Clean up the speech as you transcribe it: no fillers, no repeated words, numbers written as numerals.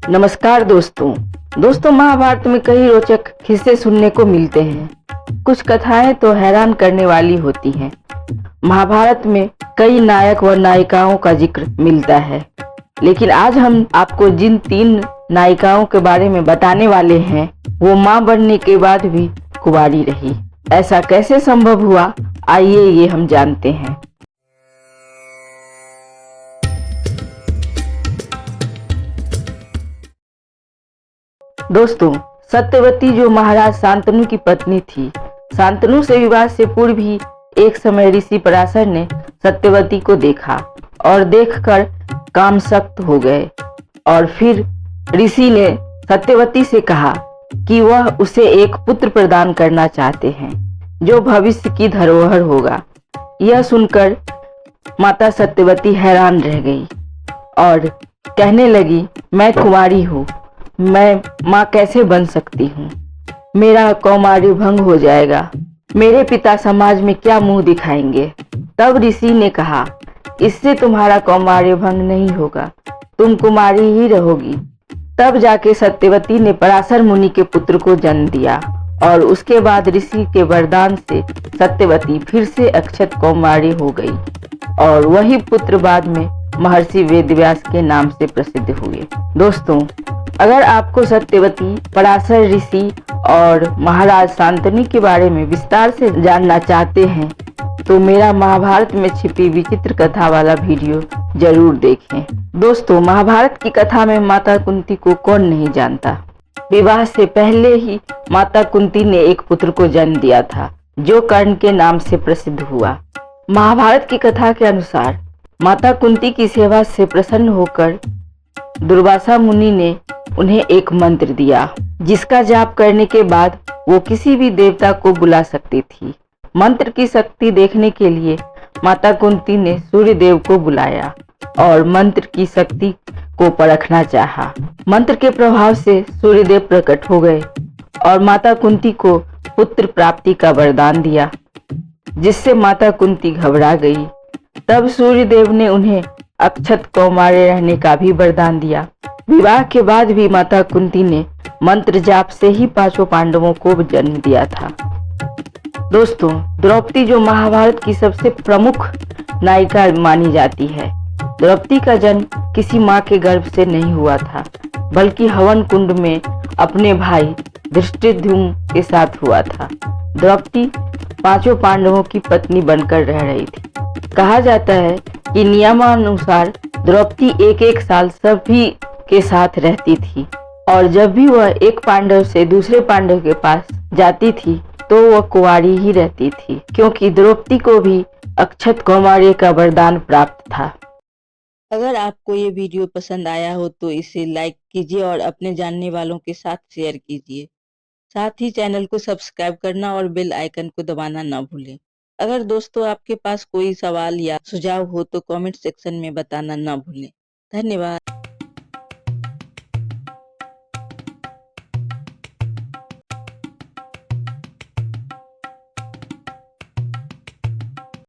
नमस्कार दोस्तों महाभारत में कई रोचक किस्से सुनने को मिलते हैं। कुछ कथाएं तो हैरान करने वाली होती हैं। महाभारत में कई नायक व नायिकाओं का जिक्र मिलता है, लेकिन आज हम आपको जिन 3 नायिकाओं के बारे में बताने वाले हैं, वो मां बनने के बाद भी कुंवारी रही। ऐसा कैसे संभव हुआ, आइए ये हम जानते हैं। दोस्तों, सत्यवती जो महाराज शांतनु की पत्नी थी, शांतनु से विवाह से पूर्व ही एक समय ऋषि पराशर ने सत्यवती को देखा और देखकर कामशक्त हो गए। और फिर ऋषि ने सत्यवती से कहा कि वह उसे एक पुत्र प्रदान करना चाहते हैं जो भविष्य की धरोहर होगा। यह सुनकर माता सत्यवती हैरान रह गई और कहने लगी, मैं कुंवारी हूँ, मैं माँ कैसे बन सकती हूँ? मेरा कौमार्य भंग हो जाएगा। मेरे पिता समाज में क्या मुंह दिखाएंगे? तब ऋषि ने कहा, इससे तुम्हारा कौमार्य भंग नहीं होगा, तुम कुमारी ही रहोगी। तब जाके सत्यवती ने पराशर मुनि के पुत्र को जन्म दिया और उसके बाद ऋषि के वरदान से सत्यवती फिर से अक्षत कौमारी हो गई और वही पुत्र बाद में महर्षि वेदव्यास के नाम से प्रसिद्ध हुए। दोस्तों, अगर आपको सत्यवती, पराशर ऋषि और महाराज शांतनु के बारे में विस्तार से जानना चाहते हैं तो मेरा महाभारत में छिपी विचित्र कथा वाला वीडियो जरूर देखें। दोस्तों, महाभारत की कथा में माता कुंती को कौन नहीं जानता। विवाह से पहले ही माता कुंती ने एक पुत्र को जन्म दिया था जो कर्ण के नाम से प्रसिद्ध हुआ। महाभारत की कथा के अनुसार माता कुंती की सेवा से प्रसन्न होकर दुर्वासा मुनि ने उन्हें एक मंत्र दिया जिसका जाप करने के बाद वो किसी भी देवता को बुला सकती थी। मंत्र की शक्ति देखने के लिए माता कुंती ने सूर्य देव को बुलाया और मंत्र की शक्ति को परखना चाहा। मंत्र के प्रभाव से सूर्य देव प्रकट हो गए और माता कुंती को पुत्र प्राप्ति का वरदान दिया, जिससे माता कुंती घबरा गई। तब सूर्य देव ने उन्हें अक्षत कौमार्य रहने का भी वरदान दिया। विवाह के बाद भी माता कुंती ने मंत्र जाप से ही 5 पांडवों को जन्म दिया था। दोस्तों, द्रौपदी जो महाभारत की सबसे प्रमुख नायिका मानी जाती है, द्रौपदी का जन्म किसी माँ के गर्भ से नहीं हुआ था, बल्कि हवन कुंड में अपने भाई धृष्टद्युम्न के साथ हुआ था। द्रौपदी 5 पांडवों की पत्नी बनकर रह रही थी। कहा जाता है कि नियमानुसार द्रौपदी एक साल सभी के साथ रहती थी और जब भी वह एक पांडव से दूसरे पांडव के पास जाती थी तो वह कुंवारी ही रहती थी, क्योंकि द्रौपदी को भी अक्षत कौमार्य का वरदान प्राप्त था। अगर आपको ये वीडियो पसंद आया हो तो इसे लाइक कीजिए और अपने जानने वालों के साथ शेयर कीजिए। साथ ही चैनल को सब्सक्राइब करना और बेल आइकन को दबाना ना भूलें। अगर दोस्तों आपके पास कोई सवाल या सुझाव हो तो कमेंट सेक्शन में बताना ना भूलें। धन्यवाद।